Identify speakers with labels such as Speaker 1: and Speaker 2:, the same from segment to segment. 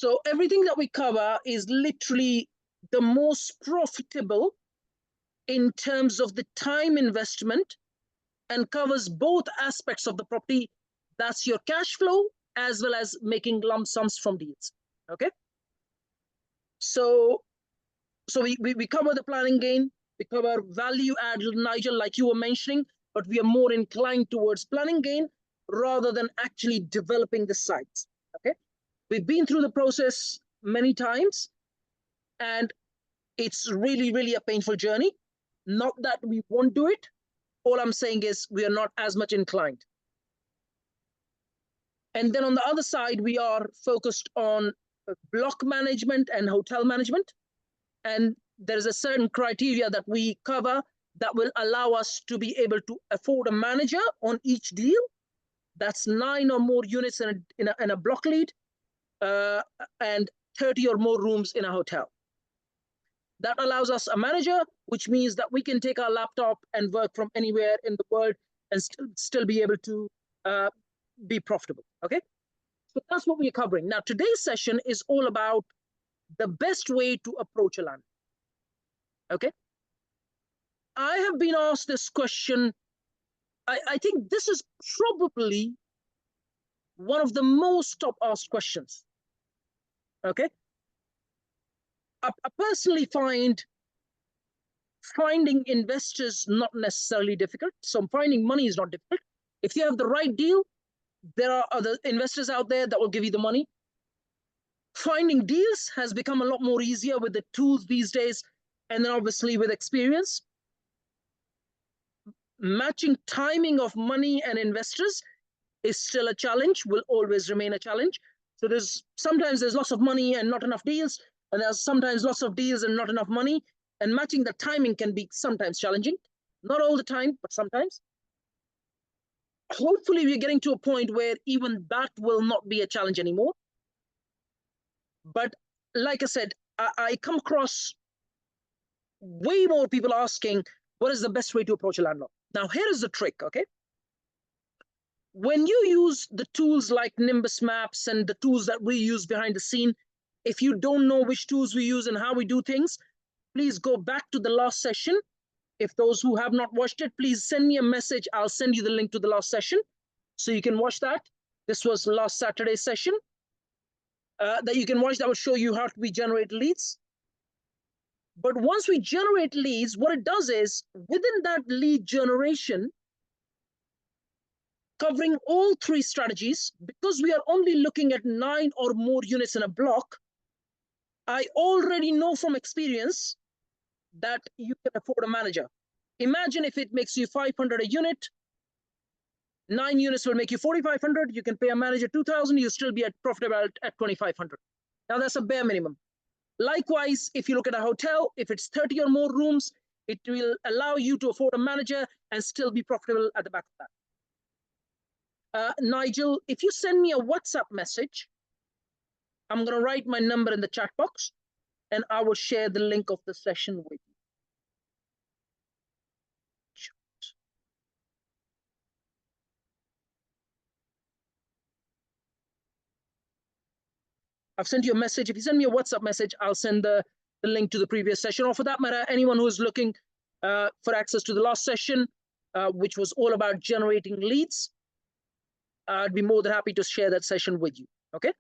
Speaker 1: So everything that we cover is literally the most profitable in terms of the time investment and covers both aspects of the property. That's your cash flow as well as making lump sums from deals. Okay. So we cover the planning gain, we cover value add, Nigel, like you were mentioning, but we are more inclined towards planning gain rather than actually developing the sites. Okay. We've been through the process many times and it's really, really a painful journey. Not that we won't do it. All I'm saying is we are not as much inclined. And then on the other side, we are focused on block management and hotel management. And there is a certain criteria that we cover that will allow us to be able to afford a manager on each deal. That's 9 or more units in a block lead and 30 or more rooms in a hotel. That allows us a manager, which means that we can take our laptop and work from anywhere in the world and still be able to be profitable. Okay. So that's what we're covering. Now, today's session is all about the best way to approach a land. Okay. I have been asked this question. I think this is probably one of the most top asked questions. Okay. I personally find finding investors not necessarily difficult. So finding money is not difficult. If you have the right deal, there are other investors out there that will give you the money. Finding deals has become a lot more easier with the tools these days, and then obviously with experience. Matching timing of money and investors is still a challenge, will always remain a challenge. So sometimes there's lots of money and not enough deals, and there's sometimes lots of deals and not enough money, and matching the timing can be sometimes challenging. Not all the time, but sometimes. Hopefully we're getting to a point where even that will not be a challenge anymore. But like I said, I come across way more people asking, what is the best way to approach a landlord? Now, here is the trick, okay? When you use the tools like Nimbus Maps and the tools that we use behind the scene, if you don't know which tools we use and how we do things, please go back to the last session. If those who have not watched it, please send me a message. I'll send you the link to the last session so you can watch that. This was last Saturday's session that you can watch. That will show you how we generate leads. But once we generate leads, what it does is within that lead generation, covering all 3 strategies, because we are only looking at 9 or more units in a block, I already know from experience that you can afford a manager. Imagine if it makes you 500 a unit, 9 units will make you 4,500. You can pay a manager 2,000. You'll still be profitable at 2,500. Now that's a bare minimum. Likewise, if you look at a hotel, if it's 30 or more rooms, it will allow you to afford a manager and still be profitable at the back of that. Nigel, if you send me a WhatsApp message, I'm going to write my number in the chat box and I will share the link of the session with you. I've sent you a message. If you send me a WhatsApp message, I'll send the link to the previous session, or for that matter, anyone who is looking for access to the last session, which was all about generating leads. I'd be more than happy to share that session with you, okay?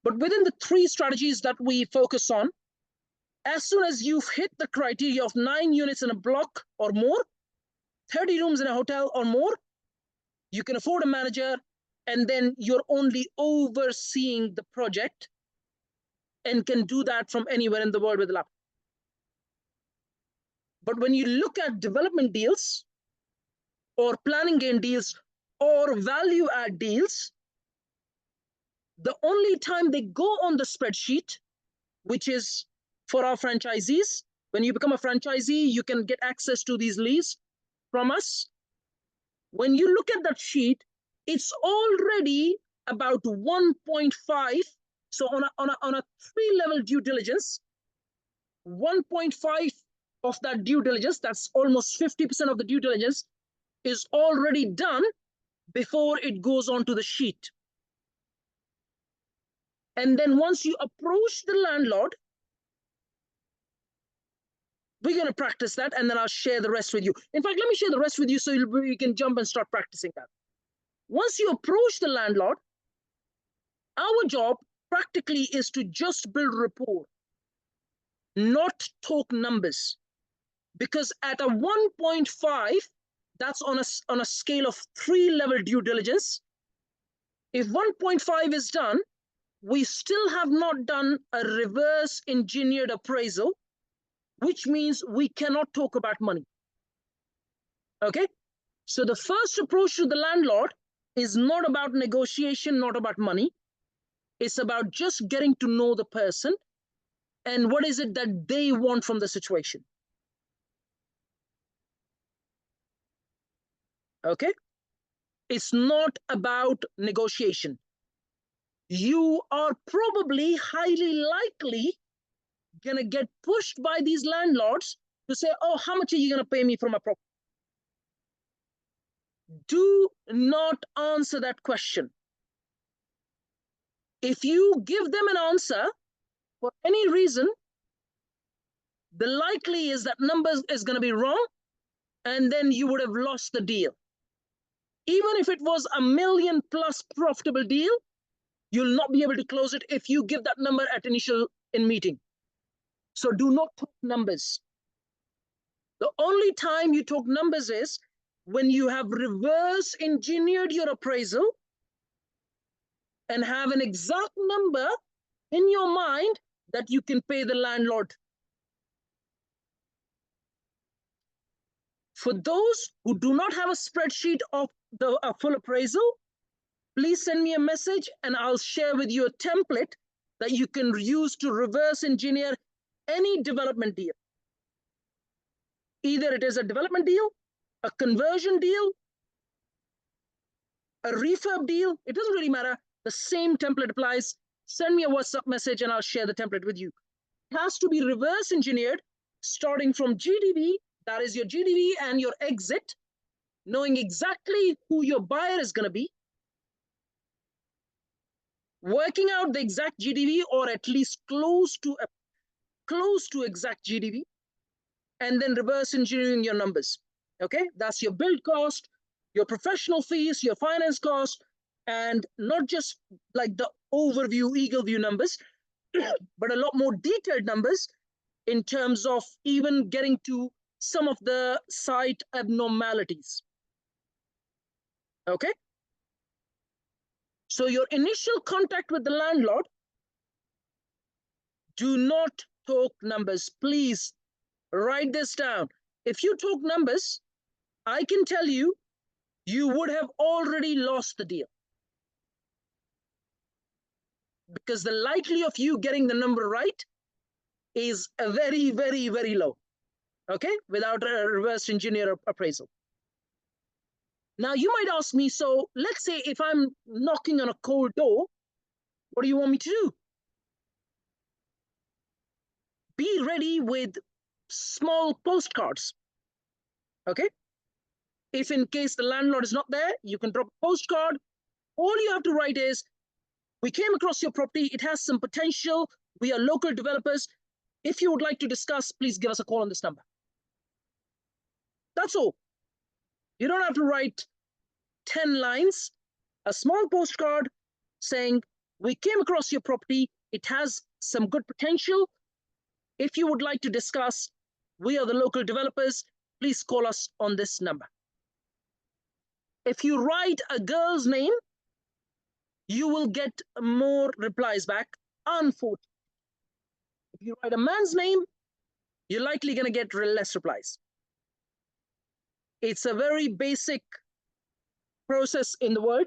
Speaker 1: But within the 3 strategies that we focus on, as soon as you've hit the criteria of 9 units in a block or more, 30 rooms in a hotel or more, you can afford a manager, and then you're only overseeing the project and can do that from anywhere in the world with a laptop. But when you look at development deals or planning gain deals or value add deals, the only time they go on the spreadsheet, which is for our franchisees, when you become a franchisee, you can get access to these leads from us. When you look at that sheet, it's already about 1.5. So on a 3-level due diligence, 1.5 of that due diligence, that's almost 50% of the due diligence, is already done before it goes onto the sheet. And then once you approach the landlord, we're going to practice that, and then I'll share the rest with you. In fact, let me share the rest with you so you can jump and start practicing that. Once you approach the landlord, our job practically is to just build rapport, not talk numbers. Because at a 1.5, that's on a scale of 3-level due diligence. If 1.5 is done, we still have not done a reverse engineered appraisal, which means we cannot talk about money. Okay? So the first approach to the landlord is not about negotiation, not about money. It's about just getting to know the person and what is it that they want from the situation. Okay? It's not about negotiation. You are probably highly likely going to get pushed by these landlords to say, oh, how much are you going to pay me for my property? Do not answer that question. If you give them an answer for any reason, the likely is that number is going to be wrong, and then you would have lost the deal. Even if it was $1 million plus profitable deal, you'll not be able to close it if you give that number at initial in meeting. So do not talk numbers. The only time you talk numbers is when you have reverse engineered your appraisal and have an exact number in your mind that you can pay the landlord. For those who do not have a spreadsheet of the full appraisal, please send me a message and I'll share with you a template that you can use to reverse engineer any development deal. Either it is a development deal, a conversion deal, a refurb deal, it doesn't really matter. The same template applies. Send me a WhatsApp message and I'll share the template with you. It has to be reverse engineered, starting from GDV, that is your GDV and your exit, knowing exactly who your buyer is going to be, working out the exact GDV or at least close to exact GDV, and then reverse engineering your numbers. Okay, that's your build cost, your professional fees, your finance cost, and not just like the overview, eagle view numbers, but a lot more detailed numbers in terms of even getting to some of the site abnormalities. Okay? So your initial contact with the landlord, do not talk numbers. Please write this down. If you talk numbers, I can tell you, you would have already lost the deal. Because the likelihood of you getting the number right is a very, very, very low. Okay? Without a reverse engineer appraisal. Now you might ask me, so let's say if I'm knocking on a cold door, what do you want me to do? Be ready with small postcards. Okay? If in case the landlord is not there, you can drop a postcard. All you have to write is, we came across your property, it has some potential, we are local developers. If you would like to discuss, please give us a call on this number. That's all. You don't have to write 10 lines, a small postcard saying, we came across your property, it has some good potential. If you would like to discuss, we are the local developers, please call us on this number. If you write a girl's name, you will get more replies back, unfortunately. If you write a man's name, you're likely going to get less replies. It's a very basic process in the world.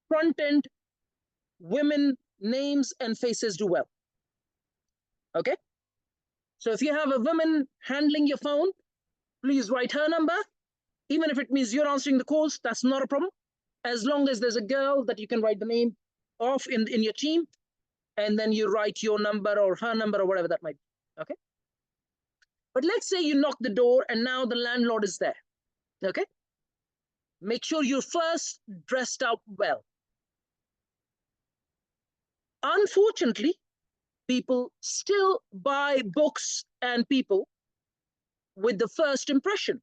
Speaker 1: Front end, women, names, and faces do well. Okay? So if you have a woman handling your phone, please write her number. Even if it means you're answering the calls, that's not a problem. As long as there's a girl that you can write the name of in your team, and then you write your number or her number or whatever that might be. Okay? But let's say you knock the door and now the landlord is there. Okay? Make sure you're first dressed up well. Unfortunately, people still buy books and people with the first impression.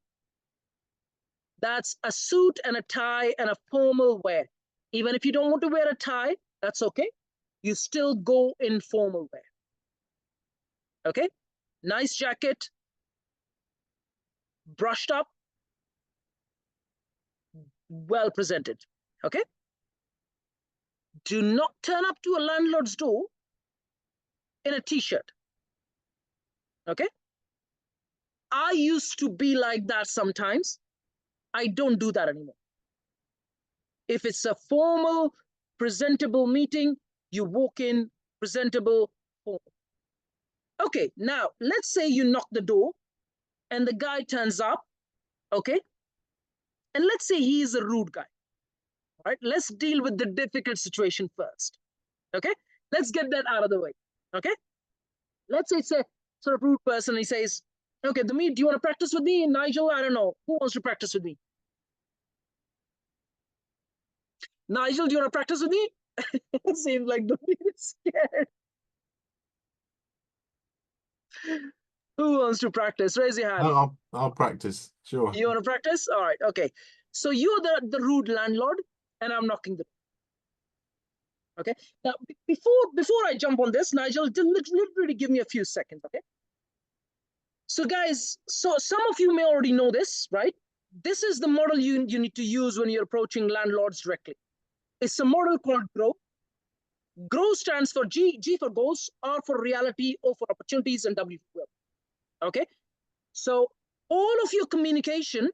Speaker 1: That's a suit and a tie and a formal wear. Even if you don't want to wear a tie, that's okay. You still go in formal wear. Okay? Nice jacket, brushed up, well presented. Okay? Do not turn up to a landlord's door in a t-shirt. Okay? I used to be like that sometimes. I don't do that anymore. If it's a formal, presentable meeting, you walk in presentable, formal. Okay, now let's say you knock the door and the guy turns up, okay? And let's say he is a rude guy, right? Let's deal with the difficult situation first, okay? Let's get that out of the way, okay? Let's say it's a sort of rude person. He says, okay, do you want to practice with me? Nigel, I don't know. Who wants to practice with me? Nigel, do you want to practice with me? It seems like nobody is scared. Who wants to practice? Raise your hand.
Speaker 2: I'll practice. Sure.
Speaker 1: You want to practice? All right. Okay. So you're the rude landlord, and I'm knocking the door. Okay. Now, before I jump on this, Nigel, literally give me a few seconds. Okay. So guys, so some of you may already know this, right? This is the model you need to use when you're approaching landlords directly. It's a model called GROW. GROW stands for G for goals, R for reality, O for opportunities, and W for will. Okay. So all of your communication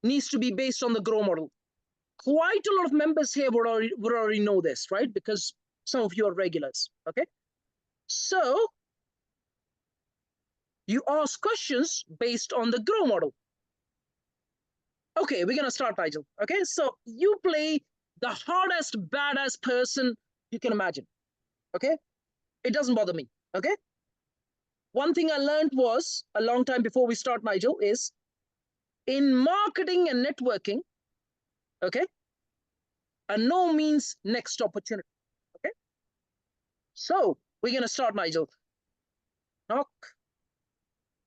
Speaker 1: needs to be based on the GROW model. Quite a lot of members here would already know this, right? Because some of you are regulars, okay? So you ask questions based on the GROW model. Okay, we're gonna start, Nigel, okay? So you play the hardest, badass person you can imagine, okay? It doesn't bother me, okay? One thing I learned was, a long time before we start, Nigel, is in marketing and networking, okay, a no means next opportunity, okay? So we're gonna start, Nigel. Knock,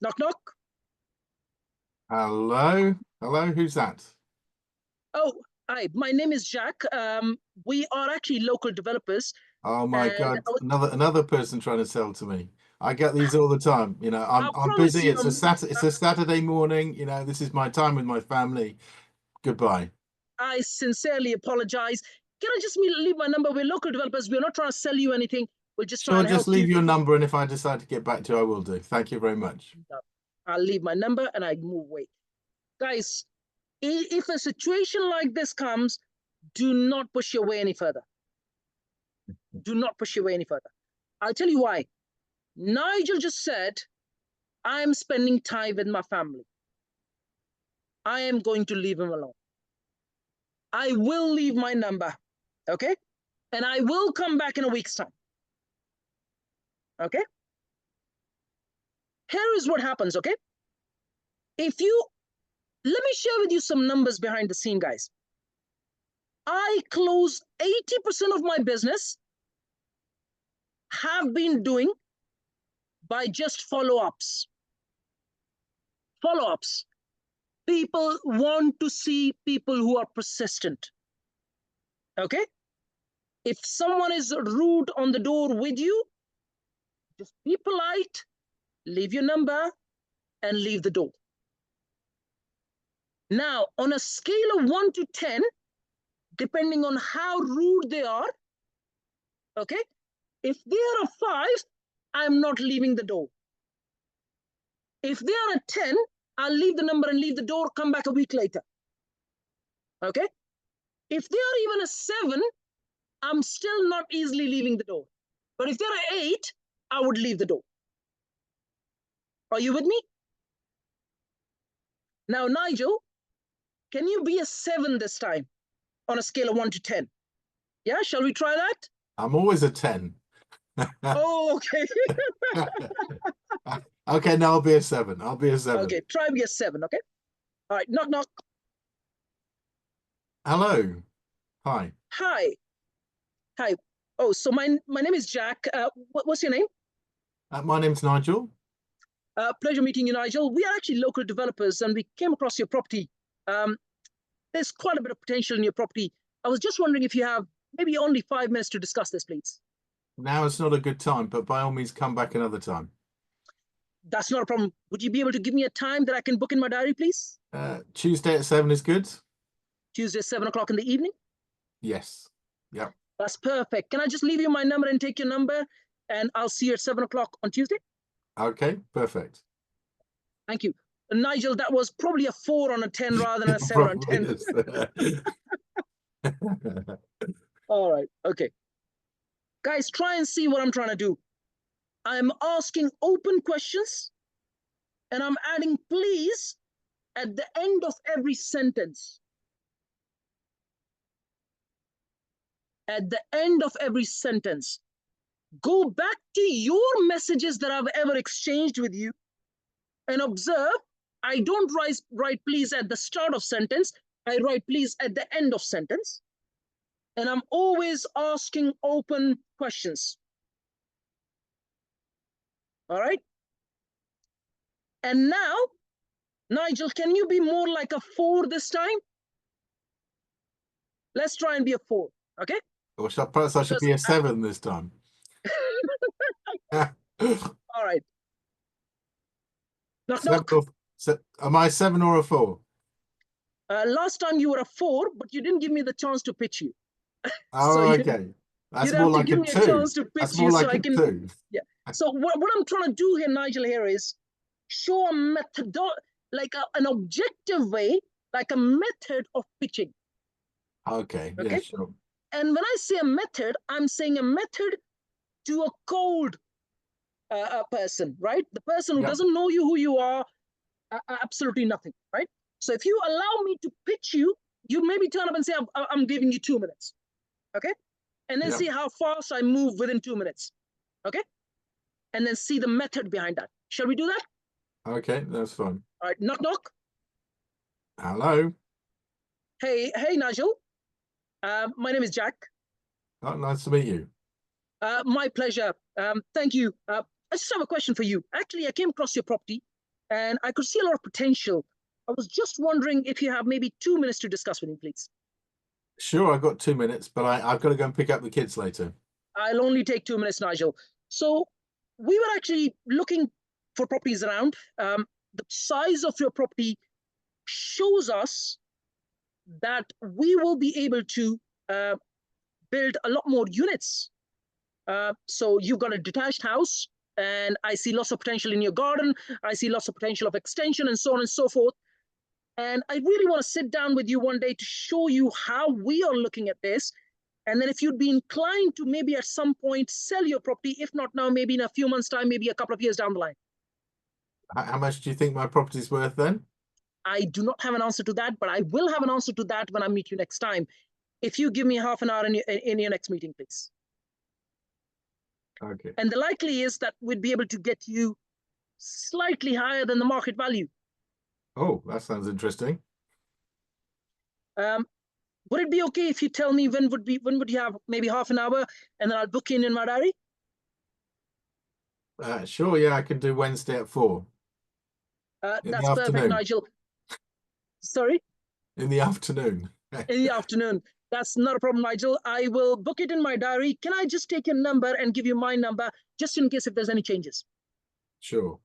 Speaker 1: knock, knock.
Speaker 2: Hello, who's that?
Speaker 1: Oh, hi, my name is Jack. We are actually local developers.
Speaker 2: Oh my God, another person trying to sell to me. I get these all the time. You know, I'm busy. It's a Saturday morning. You know, this is my time with my family. Goodbye.
Speaker 1: I sincerely apologize. Can I just leave my number? We're local developers. We're not trying to sell you anything. We're just trying to help you.
Speaker 2: Just leave your number, and if I decide to get back to you, I will do. Thank you very much.
Speaker 1: I'll leave my number and I move away. Guys, if a situation like this comes, do not push your way any further. Do not push your way any further. I'll tell you why. Nigel just said, I'm spending time with my family. I am going to leave him alone. I will leave my number, okay? And I will come back in a week's time, okay? Here is what happens, okay? Let me share with you some numbers behind the scene, guys. I close 80% of my business have been doing by just follow-ups. Follow-ups. People want to see people who are persistent, okay? If someone is rude on the door with you, just be polite, leave your number, and leave the door. Now, on a scale of 1 to 10, depending on how rude they are, okay? If they are a 5, I'm not leaving the door. If they are a 10, I'll leave the number and leave the door, come back a week later, okay? If they are even a 7, I'm still not easily leaving the door. But if they're an 8, I would leave the door. Are you with me? Now, Nigel, can you be a 7 this time on a scale of 1 to 10? Yeah, shall we try that?
Speaker 2: I'm always a 10.
Speaker 1: Oh, okay.
Speaker 2: Okay, no, I'll be a 7. I'll be a 7.
Speaker 1: Okay, try be a 7, okay? All right, knock, knock.
Speaker 2: Hello. Hi.
Speaker 1: Hi. Hi. Oh, so my name is Jack. What's your name?
Speaker 2: My name's Nigel.
Speaker 1: Pleasure meeting you, Nigel. We are actually local developers, and we came across your property. There's quite a bit of potential in your property. I was just wondering if you have maybe only 5 minutes to discuss this, please.
Speaker 2: Now it's not a good time, but by all means, come back another time.
Speaker 1: That's not a problem. Would you be able to give me a time that I can book in my diary, please?
Speaker 2: Tuesday at 7 is good.
Speaker 1: Tuesday, 7 o'clock in the evening?
Speaker 2: Yes. Yep.
Speaker 1: That's perfect. Can I just leave you my number and take your number, and I'll see you at 7 o'clock on Tuesday?
Speaker 2: Okay, perfect.
Speaker 1: Thank you. Nigel, that was probably a 4 on a 10 rather than a 7 on 10. All right. Okay. Guys, try and see what I'm trying to do. I'm asking open questions, and I'm adding please at the end of every sentence. At the end of every sentence, go back to your messages that I've ever exchanged with you and observe, I don't write please at the start of sentence. I write please at the end of sentence. And I'm always asking open questions. All right? And now, Nigel, can you be more like a 4 this time? Let's try and be a 4, okay?
Speaker 2: Or perhaps I should be a 7 this time.
Speaker 1: All right. Knock, knock.
Speaker 2: Am I a 7 or a 4?
Speaker 1: Last time you were a 4, but you didn't give me the chance to pitch you.
Speaker 2: Oh,
Speaker 1: So
Speaker 2: okay. That's more like a 2. That's more like a 2.
Speaker 1: Yeah. So what I'm trying to do here, Nigel, here is show a method, like an objective way, like a method of pitching.
Speaker 2: Okay. Yeah, sure.
Speaker 1: And when I say a method, I'm saying a method to a cold person, right? The person who doesn't know you, who you are, absolutely nothing, right? So if you allow me to pitch you, you maybe turn up and say, I'm giving you 2 minutes, okay? And then see how fast I move within 2 minutes, okay? And then see the method behind that. Shall we do that?
Speaker 2: Okay, that's fine.
Speaker 1: All right, knock, knock.
Speaker 2: Hello.
Speaker 1: Hey, Nigel. My name is Jack.
Speaker 2: Oh, nice to meet you.
Speaker 1: My pleasure. Thank you. I just have a question for you. Actually, I came across your property and I could see a lot of potential. I was just wondering if you have maybe 2 minutes to discuss with me, please.
Speaker 2: Sure, I've got 2 minutes, but I've got to go and pick up the kids later.
Speaker 1: I'll only take 2 minutes, Nigel. So we were actually looking for properties around. The size of your property shows us that we will be able to build a lot more units. So you've got a detached house, and I see lots of potential in your garden. I see lots of potential of extension and so on and so forth. And I really want to sit down with you one day to show you how we are looking at this. And then if you'd be inclined to maybe at some point sell your property, if not now, maybe in a few months' time, maybe a couple of years down the line.
Speaker 2: How much do you think my property's worth then?
Speaker 1: I do not have an answer to that, but I will have an answer to that when I meet you next time. If you give me half an hour in your next meeting, please.
Speaker 2: Okay.
Speaker 1: And the likely is that we'd be able to get you slightly higher than the market value.
Speaker 2: Oh, that sounds interesting.
Speaker 1: Would it be okay if you tell me when would you have maybe half an hour, and then I'll book in my diary?
Speaker 2: Sure, yeah, I can do Wednesday at 4.
Speaker 1: That's perfect, Nigel. Sorry?
Speaker 2: In the afternoon.
Speaker 1: In the afternoon. That's not a problem, Nigel. I will book it in my diary. Can I just take your number and give you my number, just in case if there's any changes?
Speaker 2: Sure.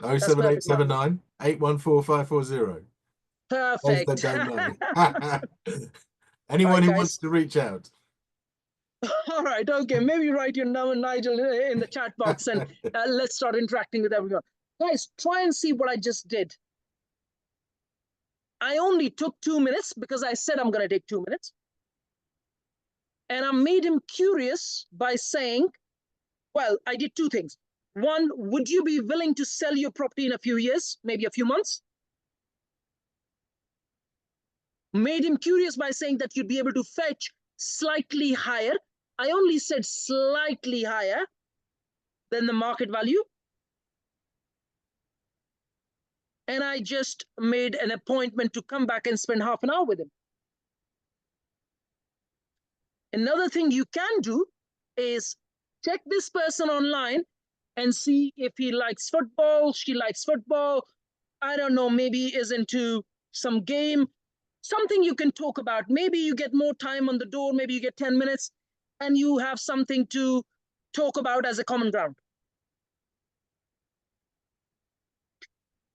Speaker 2: 07879 814 540.
Speaker 1: Perfect.
Speaker 2: There's the domain. Anyone who wants to reach out.
Speaker 1: All right, okay. Maybe write your number, Nigel, in the chat box, and let's start interacting with everyone. Guys, try and see what I just did. I only took 2 minutes because I said I'm going to take 2 minutes. And I made him curious by saying, well, I did 2 things. One, would you be willing to sell your property in a few years, maybe a few months? Made him curious by saying that you'd be able to fetch slightly higher. I only said slightly higher than the market value. And I just made an appointment to come back and spend half an hour with him. Another thing you can do is check this person online and see if he likes football, she likes football, I don't know, maybe is into some game, something you can talk about. Maybe you get more time on the door, maybe you get 10 minutes, and you have something to talk about as a common ground.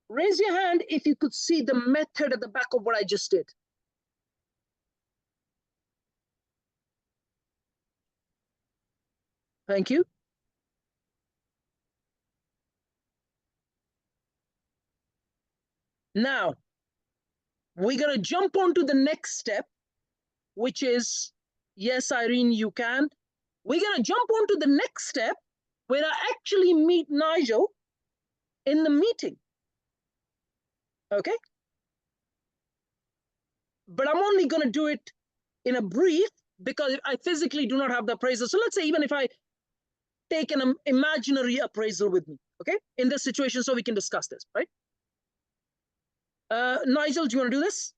Speaker 1: Raise your hand if you could see the method at the back of what I just did. Thank you. Now, we're going to jump on to the next step, which is, yes, Irene, you can. We're going to jump on to the next step where I actually meet Nigel in the meeting. Okay? But I'm only going to do it in a brief because I physically do not have the appraisal. So let's say even if I take an imaginary appraisal with me, okay, in this situation, so we can discuss this, right? Nigel, do you want to do this?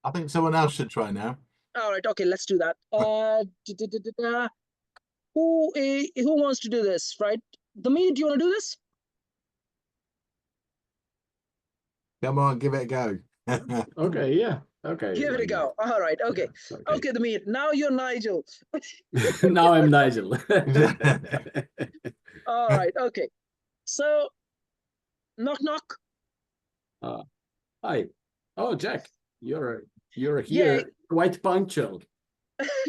Speaker 2: I think someone else should try now.
Speaker 1: All right, okay, let's do that. Who wants to do this, right? Damir, do you want to do this?
Speaker 2: Come on, give it a go.
Speaker 3: Okay, yeah. Okay.
Speaker 1: Give it a go. All right, okay. Yeah, okay, Damir, now you're Nigel.
Speaker 3: Now I'm Nigel.
Speaker 1: All right, okay. So, knock, knock.
Speaker 3: Hi. Oh, Jack, you're here
Speaker 1: Yeah.
Speaker 3: quite punctual.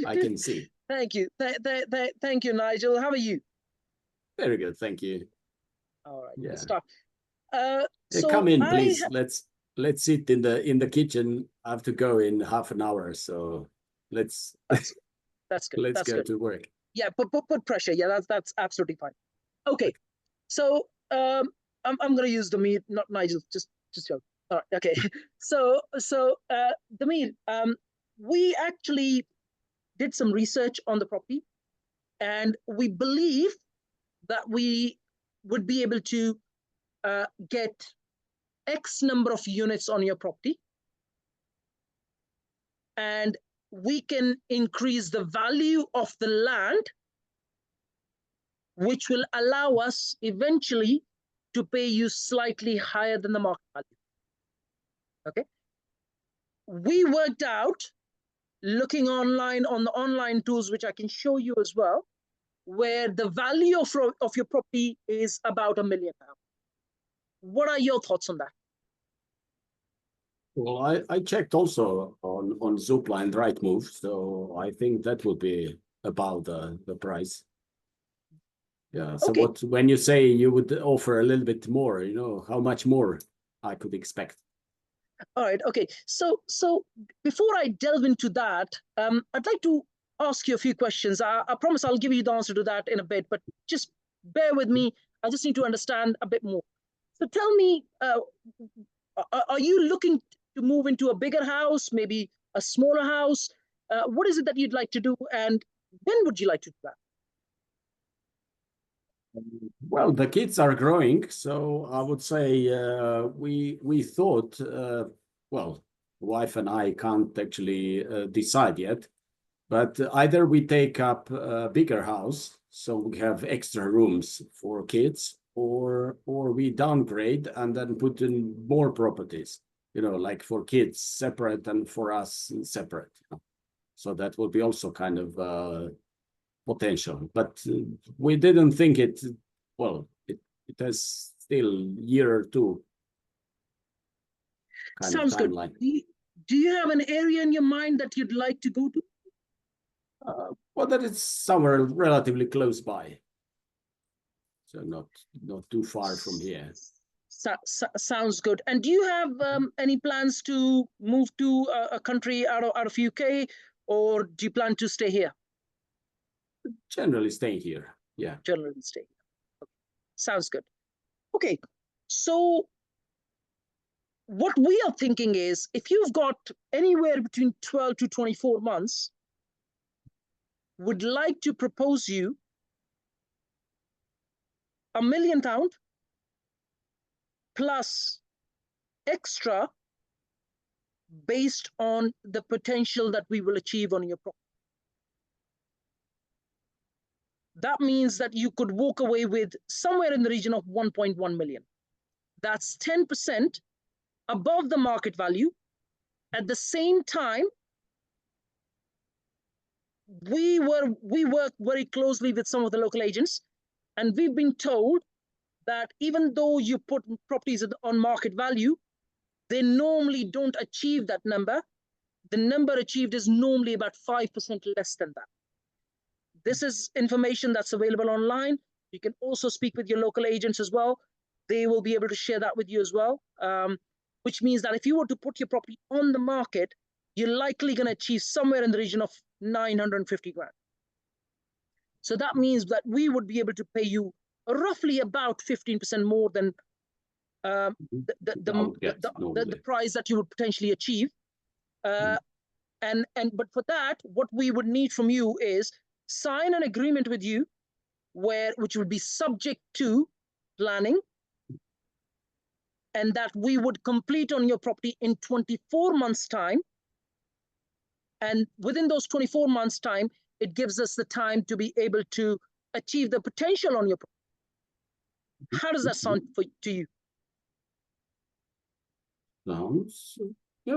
Speaker 3: I can see.
Speaker 1: Thank you. Thank you, Nigel. How are you?
Speaker 3: Very good, thank you.
Speaker 1: All right,
Speaker 3: Yeah.
Speaker 1: good stuff.
Speaker 3: So come in, please. Let's sit in the kitchen. I have to go in half an hour, so let's
Speaker 1: that's good.
Speaker 3: Let's
Speaker 1: that's
Speaker 3: go
Speaker 1: good.
Speaker 3: to work.
Speaker 1: Yeah, put pressure. Yeah, that's absolutely fine. Okay, so I'm gonna use Damir, not Nigel. Just joke. All right, okay. so Damir, we actually did some research on the property, and we believe that we would be able to get X number of units on your property, and we can increase the value of the land, which will allow us eventually to pay you slightly higher than the market value. Okay. We worked out, looking online on the online tools, which I can show you as well, where the value of your property is about £1 million. What are your thoughts on that?
Speaker 3: Well, I checked also on Zoopla and Rightmove, so I think that would be about the price. Yeah. So okay. When you say you would offer a little bit more, how much more I could expect?
Speaker 1: All right. Okay. So before I delve into that, I'd like to ask you a few questions. I promise I'll give you the answer to that in a bit, but just bear with me. I just need to understand a bit more. So tell me, are you looking to move into a bigger house, maybe a smaller house? What is it that you'd like to do, and when would you like to do that?
Speaker 3: Well, the kids are growing, so I would say we thought, well, wife and I can't actually decide yet, but either we take up a bigger house, so we have extra rooms for kids, or we downgrade and then put in more properties, like for kids separate and for us separate. So that will be also kind of potential, but we didn't think it. Well, it has still year or two.
Speaker 1: Sounds good. Do you have an area in your mind that you'd like to go to?
Speaker 3: Well, that is somewhere relatively close by, so not too far from here.
Speaker 1: Sounds good. And do you have any plans to move to a country out of UK, or do you plan to stay here?
Speaker 3: Generally stay here. Yeah.
Speaker 1: Generally stay here. Okay. Sounds good. Okay. So what we are thinking is, if you've got anywhere between 12 to 24 months, would like to propose you £1 million plus extra based on the potential that we will achieve on your property. that means that you could walk away with somewhere in the region of 1.1 million. That's 10% above the market value. At the same time, we work very closely with some of the local agents, and we've been told that even though you put properties on market value, they normally don't achieve that number. The number achieved is normally about 5% less than that. This is information that's available online. You can also speak with your local agents as well. They will be able to share that with you as well, which means that if you were to put your property on the market, you're likely going to achieve somewhere in the region of 950 grand. So that means that we would be able to pay you roughly about 15% more than the price that you would potentially achieve. But for that, what we would need from you is sign an agreement with you which would be subject to planning, and that we would complete on your property in 24 months time. And within those 24 months time, it gives us the time to be able to achieve the potential on your property. How does that sound to you?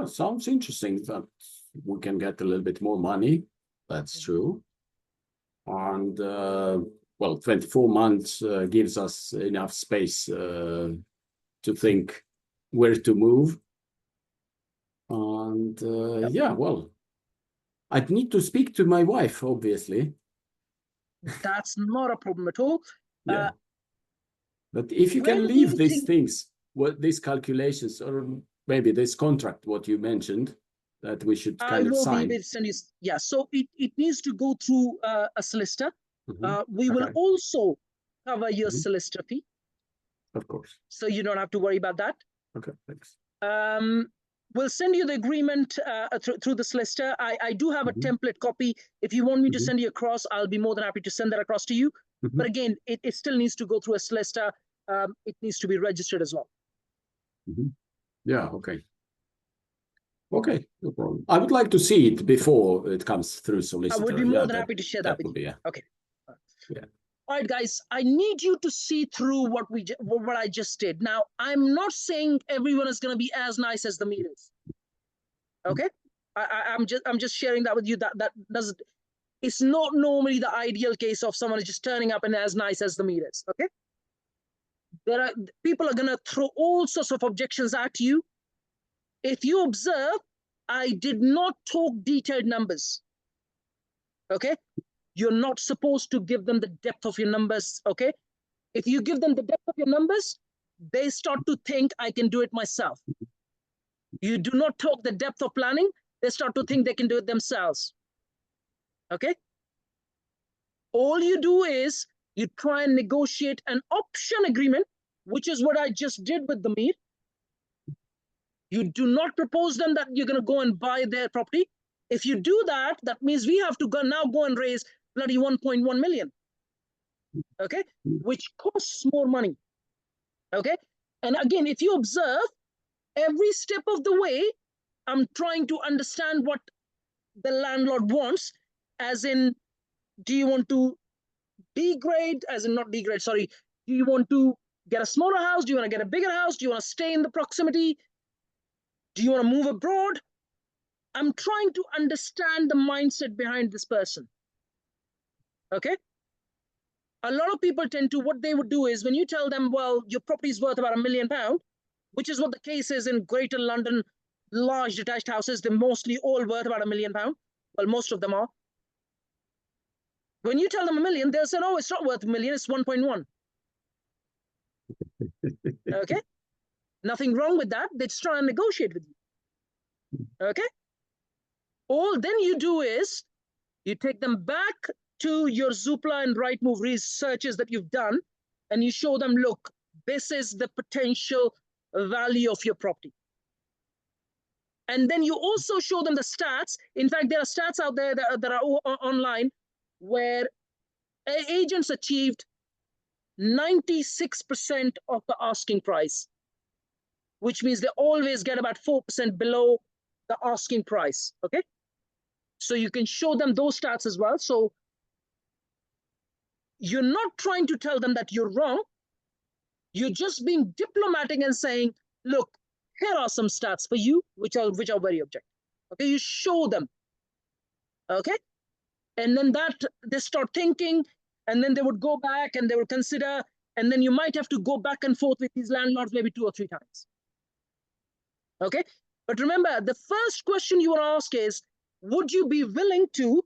Speaker 3: Sounds interesting that we can get a little bit more money. That's true. And well, 24 months gives us enough space to think where to move. And well, I'd need to speak to my wife, obviously.
Speaker 1: That's not a problem at all.
Speaker 3: Yeah. But if you can leave these things, these calculations, or maybe this contract, what you mentioned, that we should kind of sign.
Speaker 1: I will be able to send you. Yeah, so it needs to go through a solicitor. We will also cover your solicitor fee.
Speaker 3: Of course.
Speaker 1: So you don't have to worry about that.
Speaker 3: Okay, thanks.
Speaker 1: We'll send you the agreement through the solicitor. I do have a template copy. If you want me to send you across, I'll be more than happy to send that across to you. But again, it still needs to go through a solicitor. It needs to be registered as well.
Speaker 3: Yeah, okay. Okay, no problem. I would like to see it before it comes through solicitor.
Speaker 1: I would be more than happy to share that with you. Okay.
Speaker 3: Yeah.
Speaker 1: All right, guys, I need you to see through what I just did. Now, I'm not saying everyone is going to be as nice as the meters. Okay? I'm just sharing that with you. That doesn't. It's not normally the ideal case of someone is just turning up and as nice as the meters. Okay? People are going to throw all sorts of objections at you. If you observe, I did not talk detailed numbers. Okay? You're not supposed to give them the depth of your numbers, okay? If you give them the depth of your numbers, they start to think I can do it myself. You do not talk the depth of planning, they start to think they can do it themselves, okay? All you do is you try and negotiate an option agreement, which is what I just did with the Mir. You do not propose them that you're gonna go and buy their property. If you do that, that means we have to now go and raise bloody 1.1 million, okay? Which costs more money, okay? And again, if you observe, every step of the way, I'm trying to understand what the landlord wants, as in, do you want to degrade, as in not degrade, sorry, do you want to get a smaller house? Do you want to get a bigger house? Do you want to stay in the proximity? Do you want to move abroad? I'm trying to understand the mindset behind this person. Okay? A lot of people tend to, what they would do is when you tell them, well, your property is worth about £1 million, which is what the case is in Greater London, large detached houses, they're mostly all worth about £1 million. Well, most of them are. When you tell them $1 million, they'll say, no, it's not worth $1 million, it's 1.1. Okay? Nothing wrong with that. They just try and negotiate with you. Okay? All then you do is you take them back to your Zoopla and Rightmove researches that you've done, and you show them, look, this is the potential value of your property. And then you also show them the stats. In fact, there are stats out there that are online where agents achieved 96% of the asking price, which means they always get about 4% below the asking price, okay? So you can show them those stats as well. So you're not trying to tell them that you're wrong. You're just being diplomatic and saying, look, here are some stats for you, which are very objective. Okay, you show them. Okay, and then that they start thinking, and then they would go back and they would consider, and then you might have to go back and forth with these landlords maybe 2 or 3 times. Okay, but remember, the first question you want to ask is, would you be willing to,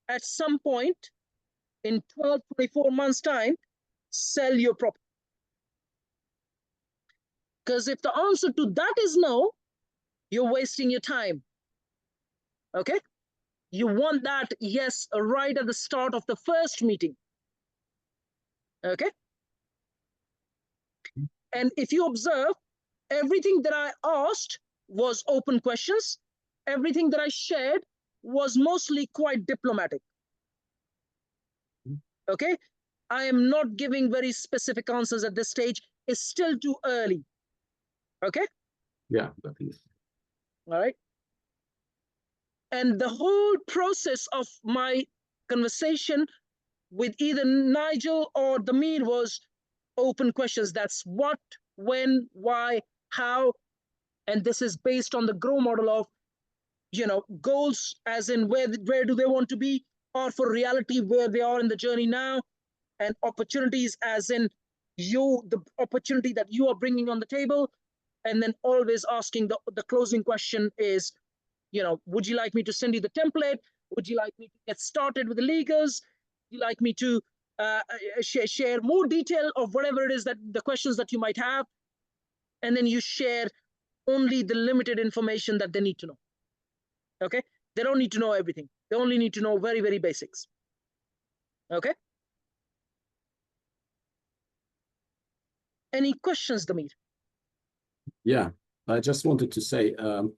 Speaker 1: at some point in 12, 24 months time, sell your property? Because if the answer to that is no, you're wasting your time. Okay, you want that yes right at the start of the first meeting. Okay, and if you observe, everything that I asked was open questions. Everything that I shared was mostly quite diplomatic. Okay, I am not giving very specific answers at this stage. It's still too early. Okay.
Speaker 3: Yeah, that is.
Speaker 1: All right. And the whole process of my conversation with either Nigel or Damir was open questions. That's what, when, why, how. And this is based on the GROW model of, goals as in where do they want to be, or for reality, where they are in the journey now, and opportunities as in the opportunity that you are bringing on the table. And then always asking the closing question is, would you like me to send you the template? Would you like me to get started with the legals? Would you like me to share more detail of whatever it is that the questions that you might have? And then you share only the limited information that they need to know. Okay, they don't need to know everything. They only need to know very, very basics. Okay. Any questions, Damir?
Speaker 3: Yeah, I just wanted to say there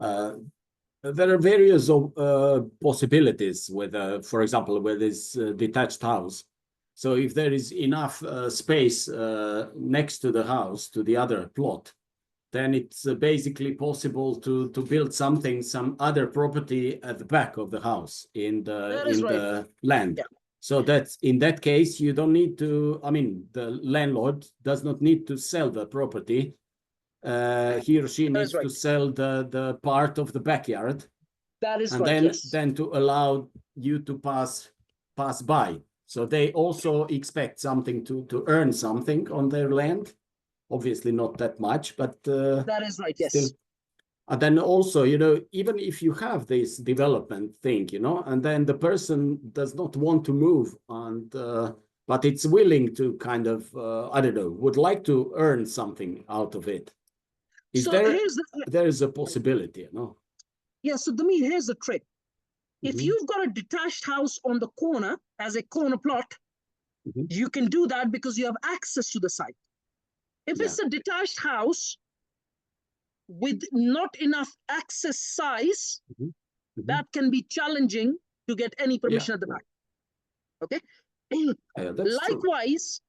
Speaker 3: are various possibilities with, for example, with this detached house. So if there is enough space next to the house, to the other plot, then it's basically possible to build some other property at the back of the house in the land.
Speaker 1: Yeah.
Speaker 3: So that's in that case, you don't need to, I mean, the landlord does not need to sell the property. He or she needs to sell the part of the backyard.
Speaker 1: That is
Speaker 3: and
Speaker 1: right,
Speaker 3: then,
Speaker 1: yes.
Speaker 3: then to allow you to pass by. So they also expect something to earn something on their land. Obviously not that much, but
Speaker 1: that is right, yes.
Speaker 3: Still. And then also, even if you have this development thing, and then the person does not want to move, and but it's willing to kind of, I don't know, would like to earn something out of it. There is a possibility,
Speaker 1: Yeah, so Damir, here's the trick. If you've got a detached house on the corner as a corner plot, you can do that because you have access to the site. If it's a detached house with not enough access size, that can be challenging to get any permission at the back. Okay. Likewise,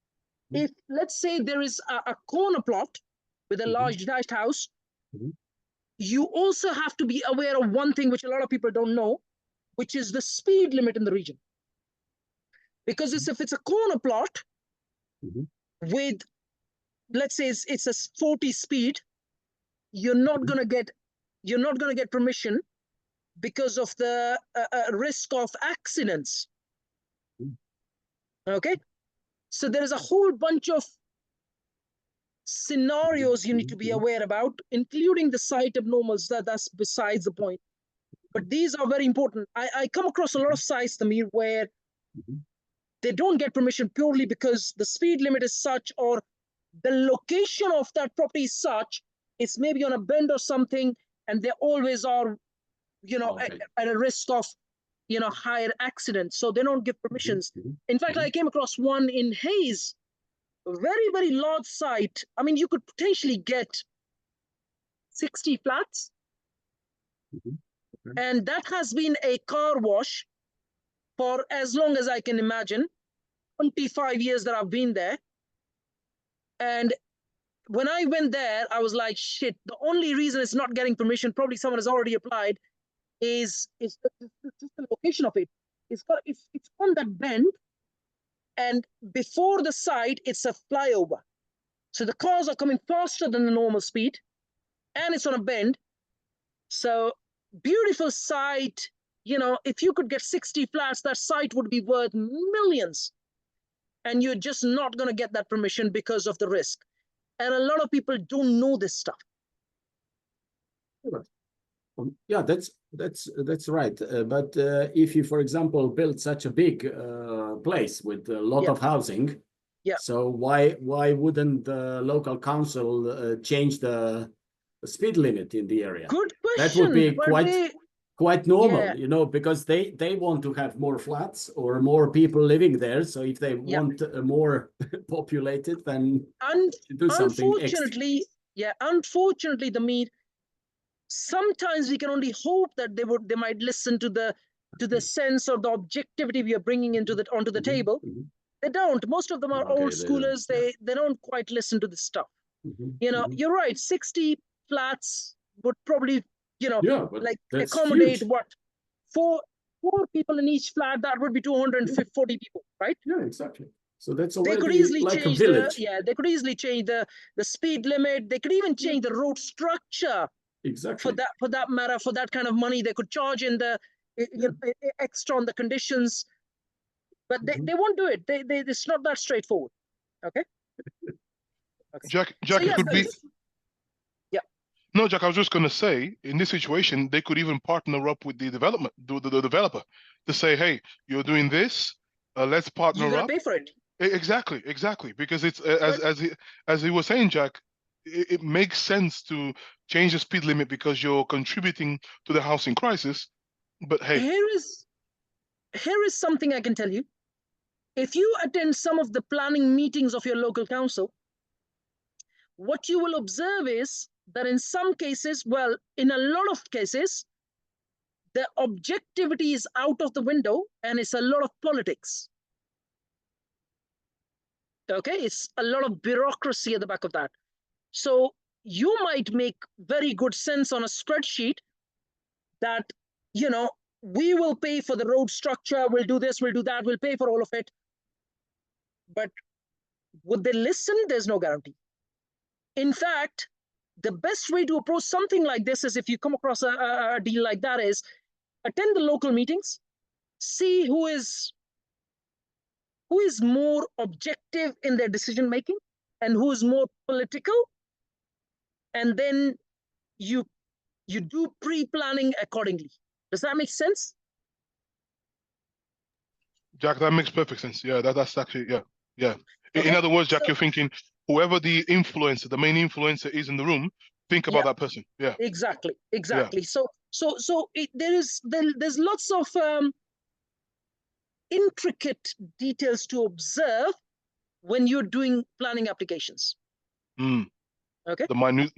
Speaker 1: if let's say there is a corner plot with a large detached house, you also have to be aware of one thing which a lot of people don't know, which is the speed limit in the region. Because if it's a corner plot with, let's say it's a 40 speed, you're not going to get permission because of the risk of accidents. Okay, so there is a whole bunch of scenarios you need to be aware about, including the site abnormals. That's besides the point, but these are very important. I come across a lot of sites, Tamir, where they don't get permission purely because the speed limit is such, or the location of that property is such, it's maybe on a bend or something, and they always are, at a risk of, higher accidents. So they don't give permissions. In fact, I came across one in Hayes, a very, very large site. I mean, you could potentially get 60 flats. And that has been a car wash for as long as I can imagine, 25 years that I've been there. And when I went there, I was like, shit, the only reason it's not getting permission, probably someone has already applied, is just the location of it. It's on that bend, And before the site, it's a flyover. So the cars are coming faster than the normal speed, and it's on a bend. So beautiful site. You know, if you could get 60 flats, that site would be worth millions. And you're just not going to get that permission because of the risk. And a lot of people don't know this stuff.
Speaker 3: Yeah, that's right. But if you, for example, build such a big place with a lot of housing, so why wouldn't the local council change the speed limit in the area?
Speaker 1: Good question.
Speaker 3: That would be quite normal, you know, because they want to have more flats or more people living there. So if they want more populated, then do something extra.
Speaker 1: Unfortunately, the meat. Sometimes we can only hope that they might listen to the sense or the objectivity we are bringing onto the table. They don't. Most of them are old schoolers. They don't quite listen to this stuff. You know, you're right. 60 flats would probably, you know, like accommodate
Speaker 3: huge.
Speaker 1: What four people in each flat. That would be 240 people, right?
Speaker 3: Yeah, exactly. So that's already
Speaker 1: they could easily
Speaker 3: like
Speaker 1: change
Speaker 3: a village.
Speaker 1: they could easily change the speed limit. They could even change the road structure.
Speaker 3: Exactly.
Speaker 1: For that matter, for that kind of money, they could charge in the extra on the conditions, but they won't do it. It's not that straightforward. Okay.
Speaker 4: Jack,
Speaker 1: So,
Speaker 4: it could be.
Speaker 1: Yeah.
Speaker 4: No, Jack, I was just going to say, in this situation, they could even partner up with the developer to say, hey, you're doing this, let's partner up.
Speaker 1: You're going to pay for it.
Speaker 4: Exactly. Because it's as he was saying, Jack, it makes sense to change the speed limit because you're contributing to the housing crisis. But hey,
Speaker 1: here is something I can tell you. If you attend some of the planning meetings of your local council, what you will observe is that in some cases, well, in a lot of cases, the objectivity is out of the window and it's a lot of politics. Okay, it's a lot of bureaucracy at the back of that. So you might make very good sense on a spreadsheet that, you know, we will pay for the road structure, we'll do this, we'll do that, we'll pay for all of it. But would they listen? There's no guarantee. In fact, the best way to approach something like this is, if you come across a deal like that, is attend the local meetings, see who is more objective in their decision making and who is more political, and then you do pre-planning accordingly. Does that make sense?
Speaker 4: Jack, that makes perfect sense. Yeah, that's actually, yeah.
Speaker 1: Okay.
Speaker 4: In other words, Jack, you're thinking whoever the influencer, the main influencer is in the room, think about that person. Yeah.
Speaker 1: Exactly. Yeah. So there's lots of intricate details to observe when you're doing planning applications. Okay.
Speaker 4: The minute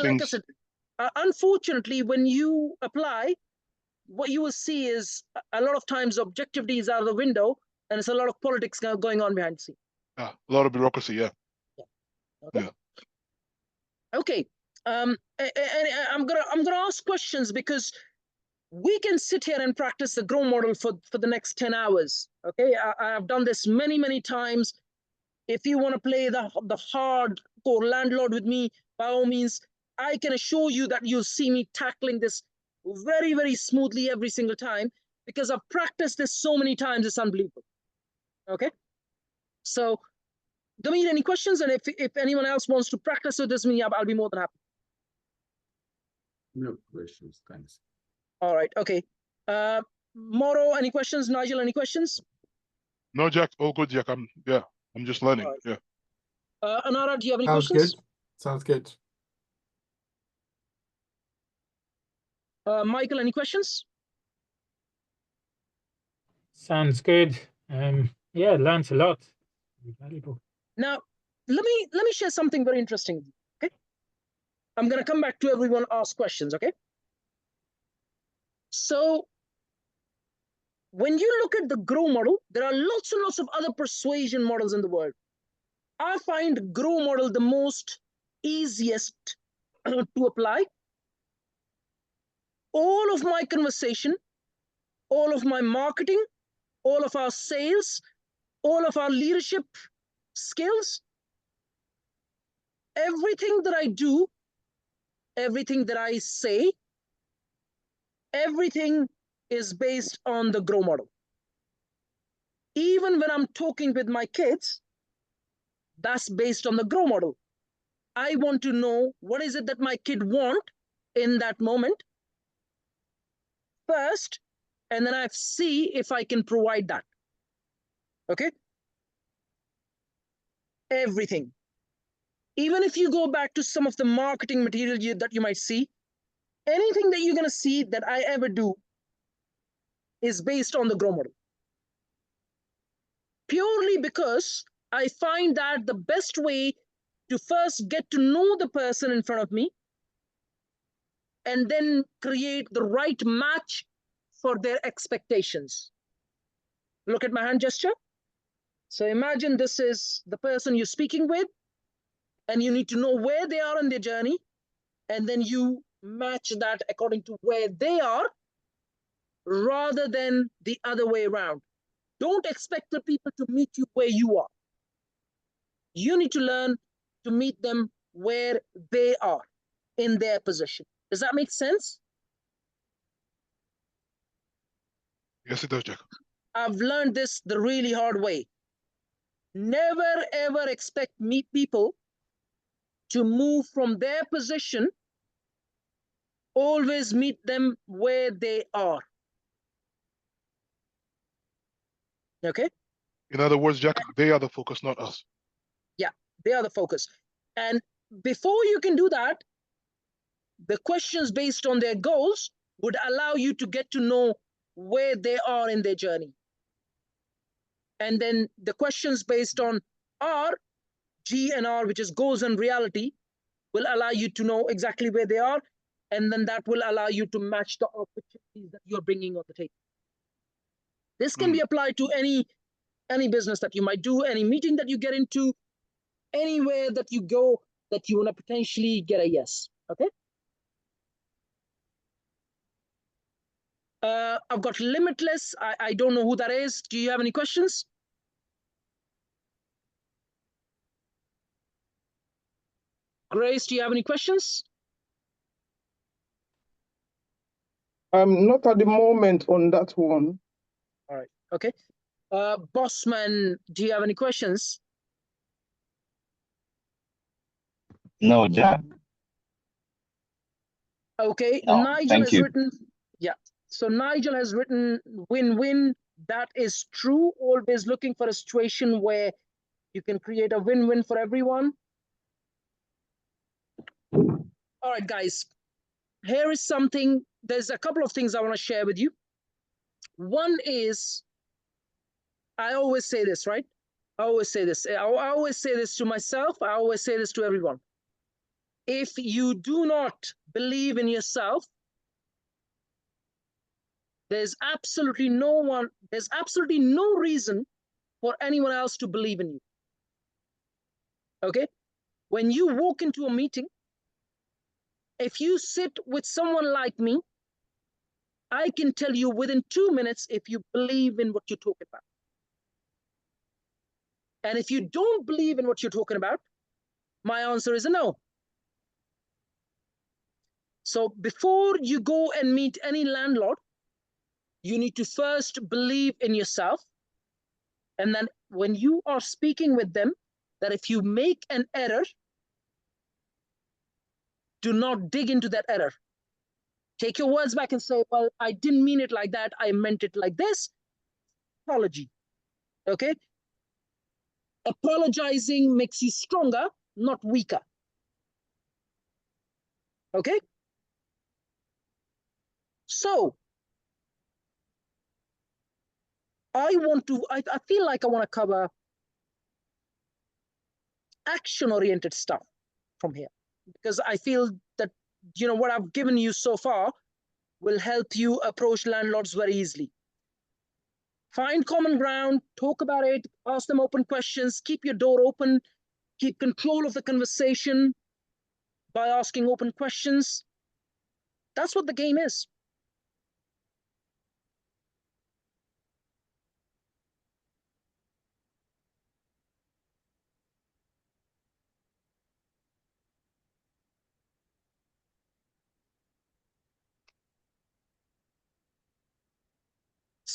Speaker 4: things.
Speaker 1: Like I said, unfortunately, when you apply, what you will see is a lot of times objectivity is out of the window, and it's a lot of politics going on behind the scene.
Speaker 4: Yeah, a lot of bureaucracy. Yeah.
Speaker 1: Okay.
Speaker 4: Yeah.
Speaker 1: Okay. And I'm gonna ask questions, because we can sit here and practice the GROW model for the next 10 hours. Okay, I've done this many times. If you want to play the hardcore landlord with me, by all means, I can assure you that you'll see me tackling this very smoothly every single time, because I've practiced this so many times. It's unbelievable. Okay, so Gamir, any questions? And if anyone else wants to practice with this, I'll be more than happy.
Speaker 3: No questions, thanks.
Speaker 1: All right, okay. Moro, any questions? Nigel, any questions?
Speaker 4: No, Jack, all good, Jack. I'm just learning. Right. Yeah.
Speaker 1: Anara, do you have any
Speaker 2: Sounds
Speaker 1: questions?
Speaker 2: good. Sounds good.
Speaker 1: Michael, any questions?
Speaker 5: Sounds good. Yeah, learned a lot. Valuable.
Speaker 1: Now, let me share something very interesting. Okay, I'm going to come back to everyone, ask questions. Okay, so when you look at the GROW model, there are lots and lots of other persuasion models in the world. I find GROW model the most easiest to apply. All of my conversation, all of my marketing, all of our sales, all of our leadership skills, everything that I do, everything that I say, everything is based on the GROW model. Even when I'm talking with my kids, that's based on the GROW model. I want to know what is it that my kid want in that moment first, and then I see if I can provide that. Okay? Everything. Even if you go back to some of the marketing material that you might see, anything that you're going to see that I ever do is based on the GROW model. Purely because I find that the best way to first get to know the person in front of me and then create the right match for their expectations. Look at my hand gesture. So imagine this is the person you're speaking with, and you need to know where they are in their journey, and then you match that according to where they are rather than the other way around. Don't expect the people to meet you where you are. You need to learn to meet them where they are in their position. Does that make sense?
Speaker 4: Yes, it does, Jack.
Speaker 1: I've learned this the really hard way. Never ever expect people to move from their position. Always meet them where they are. Okay?
Speaker 4: In other words, Jack, they are the focus, not us.
Speaker 1: Yeah, they are the focus. And before you can do that, the questions based on their goals would allow you to get to know where they are in their journey. And then the questions based on R, G and R, which is goals and reality, will allow you to know exactly where they are. And then that will allow you to match the opportunities that you're bringing on the table. This can be applied to any business that you might do, any meeting that you get into, anywhere that you go that you want to potentially get a yes. Okay. I've got Limitless. I don't know who that is. Do you have any questions? Grace, do you have any questions?
Speaker 6: Not at the moment on that one.
Speaker 1: All right. Okay. Bossman, do you have any questions?
Speaker 7: No, Jack.
Speaker 1: Okay.
Speaker 7: No,
Speaker 1: Nigel has
Speaker 7: you.
Speaker 1: written. Yeah. So Nigel has written win-win. That is true. Always looking for a situation where you can create a win-win for everyone. All right, guys. Here is something. There's a couple of things I want to share with you. One is, I always say this, right? I always say this. I always say this to myself. I always say this to everyone. If you do not believe in yourself, there's absolutely no reason for anyone else to believe in you. Okay? When you walk into a meeting, if you sit with someone like me, I can tell you within 2 minutes if you believe in what you're talking about. And if you don't believe in what you're talking about, my answer is a no. So before you go and meet any landlord, you need to first believe in yourself. And then when you are speaking with them, that if you make an error, do not dig into that error. Take your words back and say, well, I didn't mean it like that. I meant it like this. Apology. Okay? Apologizing makes you stronger, not weaker. Okay? So, I feel like I want to cover action-oriented stuff from here, because I feel that, what I've given you so far will help you approach landlords very easily. Find common ground, talk about it, ask them open questions, keep your door open, keep control of the conversation by asking open questions. That's what the game is.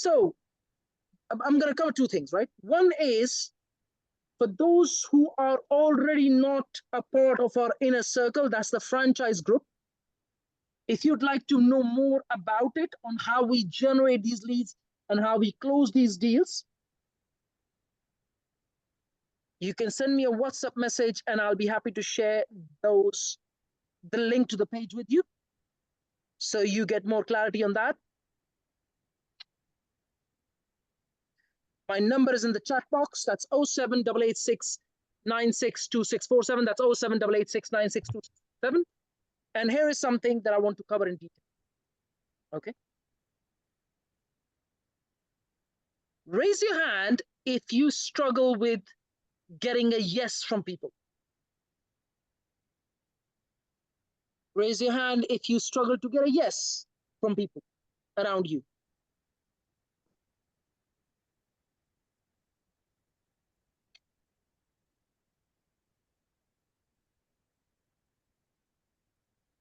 Speaker 1: So I'm going to cover two things, right? One is for those who are already not a part of our inner circle, that's the franchise group. If you'd like to know more about it, on how we generate these leads and how we close these deals, you can send me a WhatsApp message and I'll be happy to share the link to the page with you, so you get more clarity on that. My number is in the chat box. That's 07886 962647. That's 07886 962647. And here is something that I want to cover in detail. Okay. Raise your hand if you struggle with getting a yes from people. Raise your hand if you struggle to get a yes from people around you.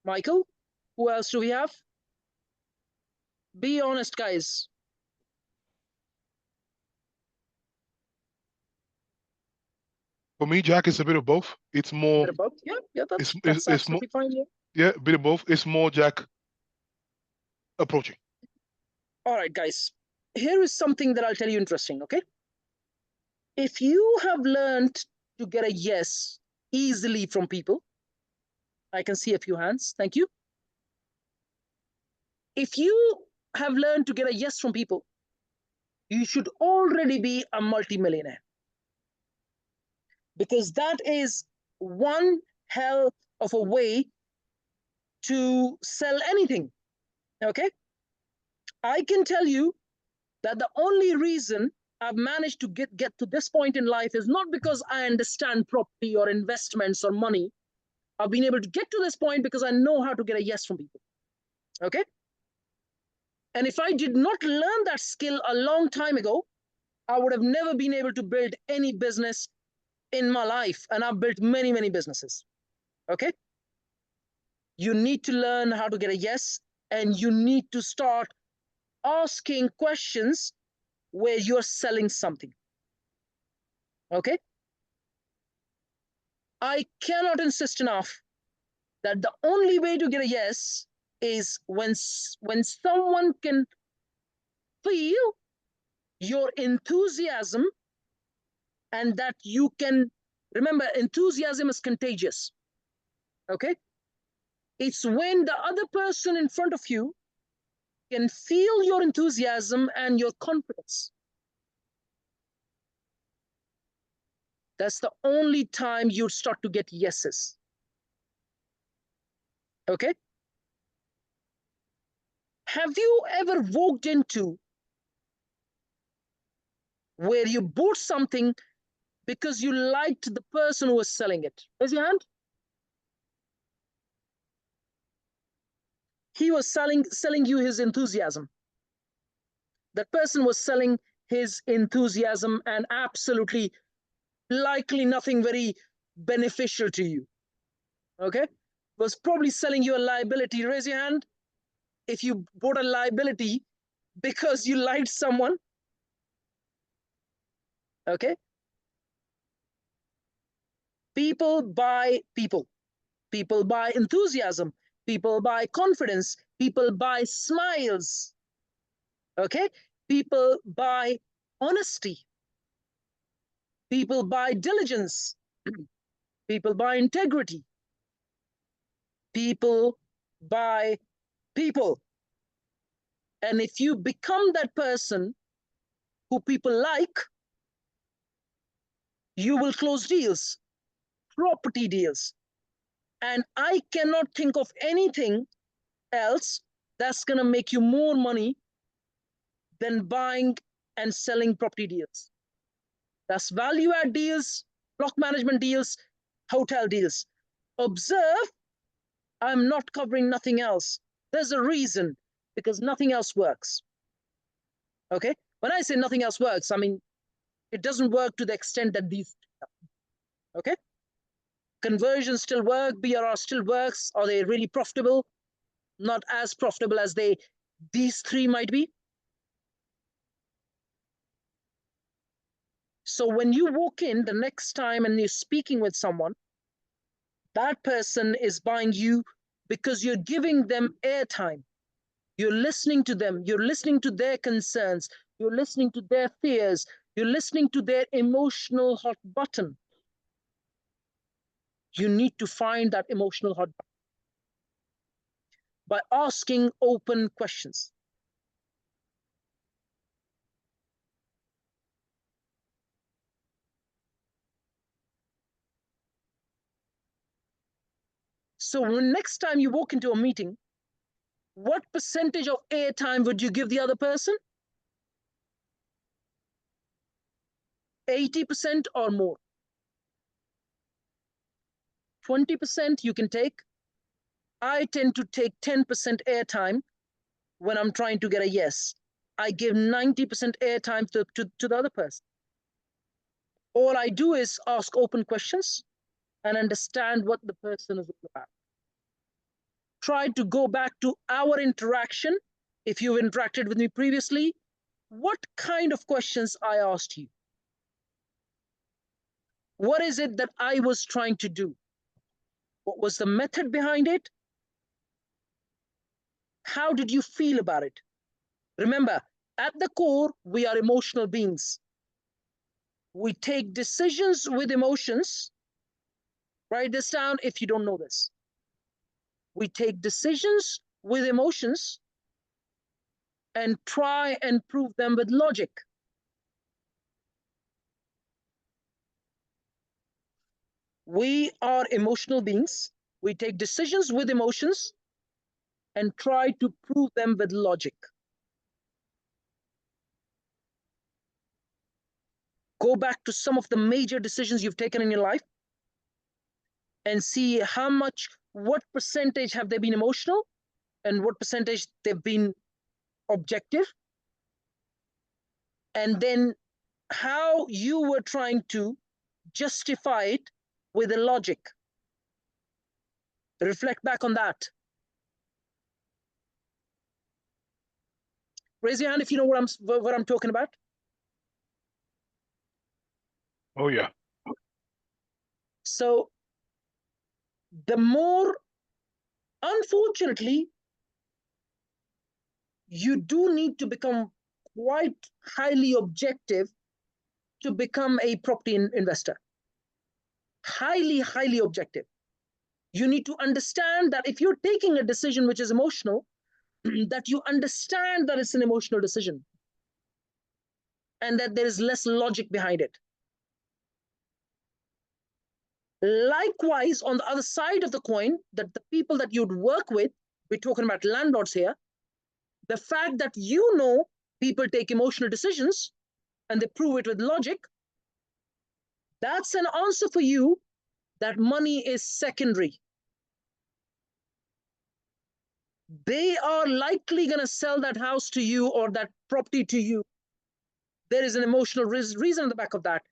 Speaker 1: Michael, who else do we have? Be honest, guys.
Speaker 4: For me, Jack, it's a bit of both. It's more.
Speaker 1: Yeah, that's absolutely fine.
Speaker 4: Yeah, a bit of both. It's more Jack approaching.
Speaker 1: All right, guys. Here is something that I'll tell you interesting, okay? If you have learned to get a yes easily from people, I can see a few hands. Thank you. If you have learned to get a yes from people, you should already be a multimillionaire. Because that is one hell of a way to sell anything, okay? I can tell you that the only reason I've managed to get to this point in life is not because I understand property or investments or money. I've been able to get to this point because I know how to get a yes from people, okay? And if I did not learn that skill a long time ago, I would have never been able to build any business in my life. And I've built many, many businesses, okay? You need to learn how to get a yes, and you need to start asking questions where you're selling something, okay? I cannot insist enough that the only way to get a yes is when someone can feel your enthusiasm, and that you can, remember, enthusiasm is contagious, okay? It's when the other person in front of you can feel your enthusiasm and your confidence. That's the only time you start to get yeses, okay? Have you ever walked into where you bought something because you liked the person who was selling it? Raise your hand. He was selling you his enthusiasm. That person was selling his enthusiasm and absolutely likely nothing very beneficial to you, okay? Was probably selling you a liability. Raise your hand if you bought a liability because you liked someone, okay? People buy people. People buy enthusiasm. People buy confidence. People buy smiles, okay? People buy honesty. People buy diligence. People buy integrity. People buy people. And if you become that person who people like, you will close deals, property deals. And I cannot think of anything else that's going to make you more money than buying and selling property deals. That's value add deals, block management deals, hotel deals. Observe, I'm not covering nothing else. There's a reason, because nothing else works, okay? When I say nothing else works, I mean, it doesn't work to the extent that these, okay? Conversions still work, BRR still works. Are they really profitable? Not as profitable as these three might be. So when you walk in the next time and you're speaking with someone, that person is buying you because you're giving them airtime. You're listening to them. You're listening to their concerns. You're listening to their fears. You're listening to their emotional hot button. You need to find that emotional hot button by asking open questions. So when next time you walk into a meeting, what percentage of airtime would you give the other person? 80% or more? 20% you can take. I tend to take 10% airtime when I'm trying to get a yes. I give 90% airtime to the other person. All I do is ask open questions and understand what the person is all about. Try to go back to our interaction. If you've interacted with me previously, what kind of questions I asked you? What is it that I was trying to do? What was the method behind it? How did you feel about it? Remember, at the core, we are emotional beings. We take decisions with emotions. Write this down if you don't know this. We take decisions with emotions and try and prove them with logic. We are emotional beings. We take decisions with emotions and try to prove them with logic. Go back to some of the major decisions you've taken in your life and see how much, what percentage have they been emotional and what percentage they've been objective. And then how you were trying to justify it with a logic. Reflect back on that. Raise your hand if you know what I'm talking about.
Speaker 4: Oh yeah.
Speaker 1: So the more, unfortunately, you do need to become quite highly objective to become a property investor. Highly objective. You need to understand that if you're taking a decision which is emotional, that you understand that it's an emotional decision and that there is less logic behind it. Likewise, on the other side of the coin, that the people that you'd work with, we're talking about landlords here, the fact that you know people take emotional decisions and they prove it with logic, that's an answer for you that money is secondary. They are likely going to sell that house to you or that property to you. There is an emotional reason in the back of that.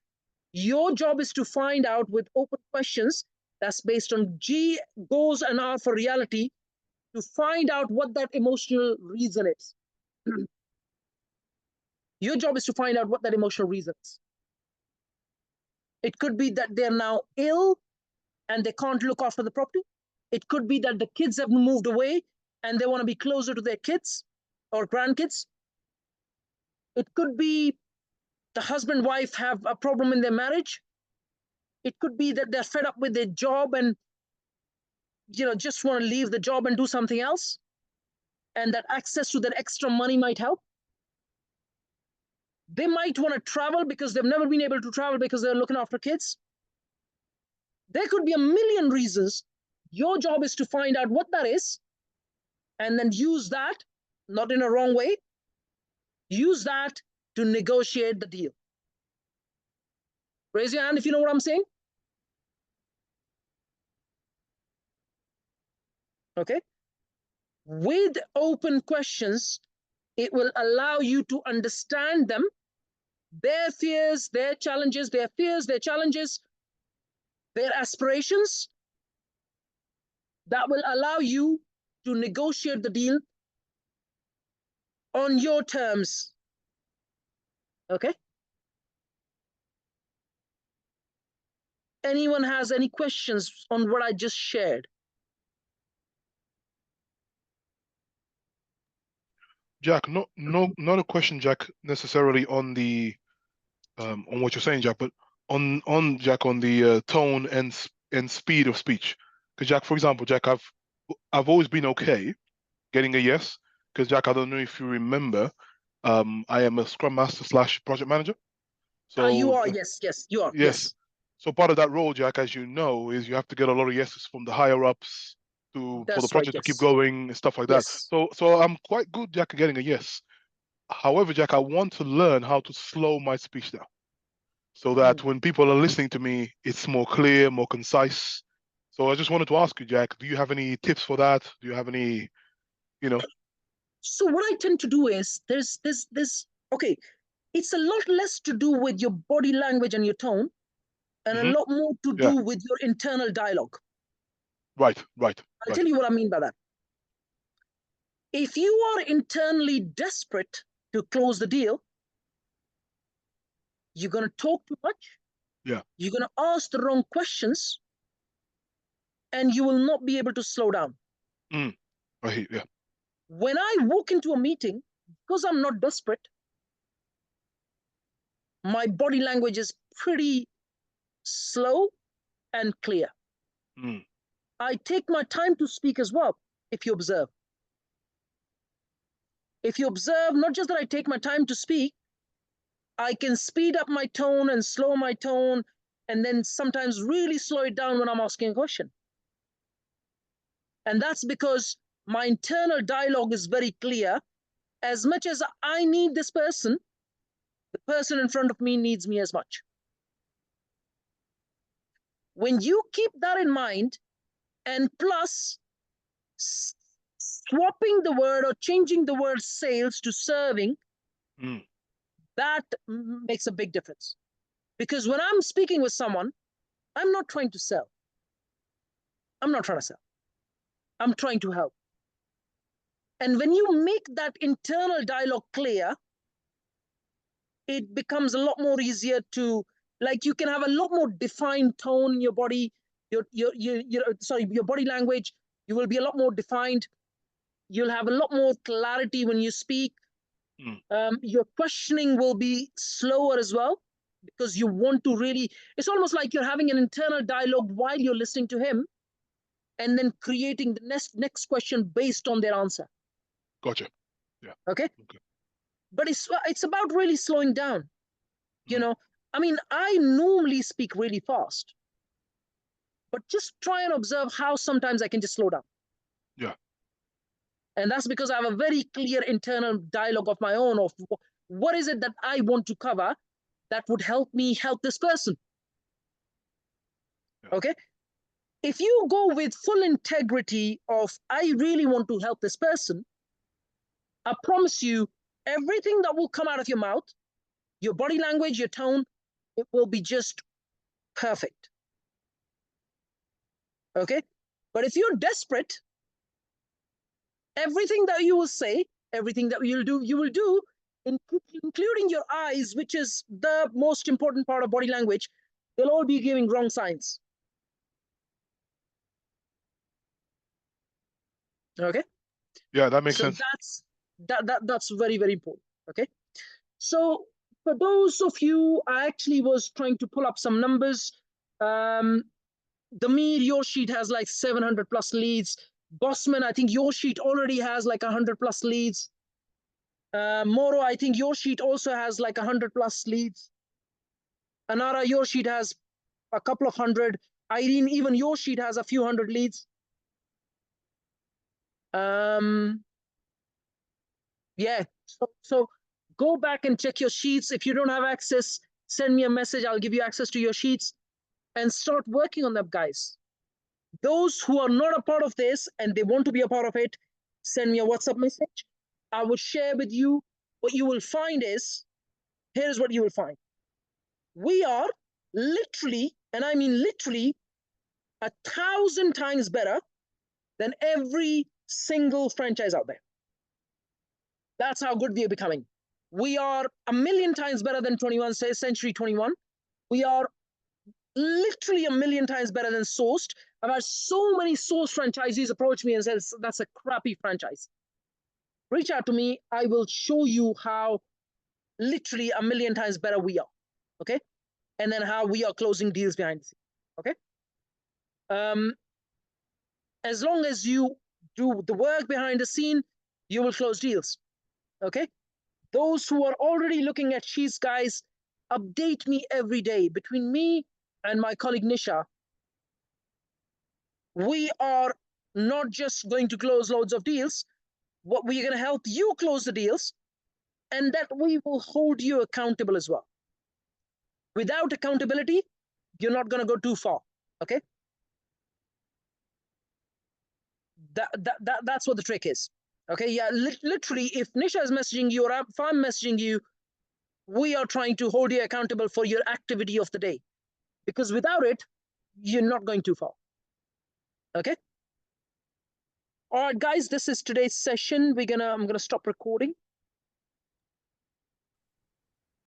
Speaker 1: Your job is to find out with open questions that's based on G goes and R for reality to find out what that emotional reason is. Your job is to find out what that emotional reason is. It could be that they're now ill and they can't look after the property. It could be that the kids have moved away and they want to be closer to their kids or grandkids. It could be the husband, wife have a problem in their marriage. It could be that they're fed up with their job and just want to leave the job and do something else. And that access to that extra money might help. They might want to travel because they've never been able to travel because they're looking after kids. There could be a million reasons. Your job is to find out what that is and then use that, not in a wrong way, use that to negotiate the deal. Raise your hand if you know what I'm saying. Okay. With open questions, it will allow you to understand them, their fears, their challenges, their fears, their challenges, their aspirations. That will allow you to negotiate the deal on your terms. Okay? anyone has any questions on what I just shared.
Speaker 4: Jack, not a question, Jack, necessarily on the on what you're saying, Jack, but on Jack, on the tone and speed of speech. Because Jack, for example, Jack, I've always been okay getting a yes. Because Jack, I don't know if you remember, I am a Scrum Master / project manager. So
Speaker 1: you are, yes, you are. Yes.
Speaker 4: So part of that role, Jack, as you know, is you have to get a lot of yeses from the higher ups for the project to keep going and stuff like that. So I'm quite good, Jack, at getting a yes. However, Jack, I want to learn how to slow my speech down so that when people are listening to me, it's more clear, more concise. So I just wanted to ask you, Jack, do you have any tips for that? Do you have any,
Speaker 1: So what I tend to do is there's okay, it's a lot less to do with your body language and your tone, and a lot more to do with your internal dialogue.
Speaker 4: Right.
Speaker 1: I'll tell you what I mean by that. If you are internally desperate to close the deal, you're going to talk too much.
Speaker 4: Yeah.
Speaker 1: You're going to ask the wrong questions, and you will not be able to slow down.
Speaker 4: Right. Yeah.
Speaker 1: When I walk into a meeting, because I'm not desperate, my body language is pretty slow and clear. I take my time to speak as well, if you observe. If you observe, not just that I take my time to speak, I can speed up my tone and slow my tone, and then sometimes really slow it down when I'm asking a question. And that's because my internal dialogue is very clear. As much as I need this person, the person in front of me needs me as much. When you keep that in mind, and plus swapping the word or changing the word sales to serving, that makes a big difference. Because when I'm speaking with someone, I'm not trying to sell. I'm not trying to sell. I'm trying to help. And when you make that internal dialogue clear, it becomes a lot more easier to, like, you can have a lot more defined tone in your body, your body language. You will be a lot more defined. You'll have a lot more clarity when you speak. Your questioning will be slower as well, because you want to really, it's almost like you're having an internal dialogue while you're listening to him, and then creating the next question based on their answer.
Speaker 4: Gotcha. Yeah.
Speaker 1: Okay. But it's about really slowing down. You know, I mean, I normally speak really fast, but just try and observe how sometimes I can just slow down.
Speaker 4: Yeah.
Speaker 1: And that's because I have a very clear internal dialogue of my own of what is it that I want to cover that would help me help this person.
Speaker 4: Yeah.
Speaker 1: Okay. If you go with full integrity of, I really want to help this person, I promise you, everything that will come out of your mouth, your body language, your tone, it will be just perfect. Okay. But if you're desperate, everything that you will say, everything that you will do, including your eyes, which is the most important part of body language, they'll all be giving wrong signs. Okay.
Speaker 4: Yeah, that makes sense.
Speaker 1: That's very, very important. Okay. So for those of you, I actually was trying to pull up some numbers. Damir, your sheet has like 700 plus leads. Bossman, I think your sheet already has like 100 plus leads. Moro, I think your sheet also has like 100 plus leads. Anara, your sheet has a couple of hundred. Irene, even your sheet has a few hundred leads. Yeah, so go back and check your sheets. If you don't have access, send me a message. I'll give you access to your sheets and start working on them, guys. Those who are not a part of this and they want to be a part of it, send me a WhatsApp message. I will share with you. What you will find is, here's what you will find. We are literally, and I mean literally, 1,000 times better than every single franchise out there. That's how good we are becoming. We are 1,000,000 times better than 21st Century 21. We are literally a million times better than sourced. I've had so many sourced franchisees approach me and says, that's a crappy franchise. Reach out to me. I will show you how literally a million times better we are. Okay. And then how we are closing deals behind the scenes. Okay. As long as you do the work behind the scene, you will close deals. Okay. Those who are already looking at sheets, guys, update me every day. Between me and my colleague Nisha, we are not just going to close loads of deals. What we're going to help you close the deals, and that we will hold you accountable as well. Without accountability, you're not going to go too far. Okay. That's what the trick is. Okay. Yeah. Literally, if Nisha is messaging you or if I'm messaging you, we are trying to hold you accountable for your activity of the day, because without it, you're not going too far. Okay. All right, guys, this is today's session. I'm gonna stop recording.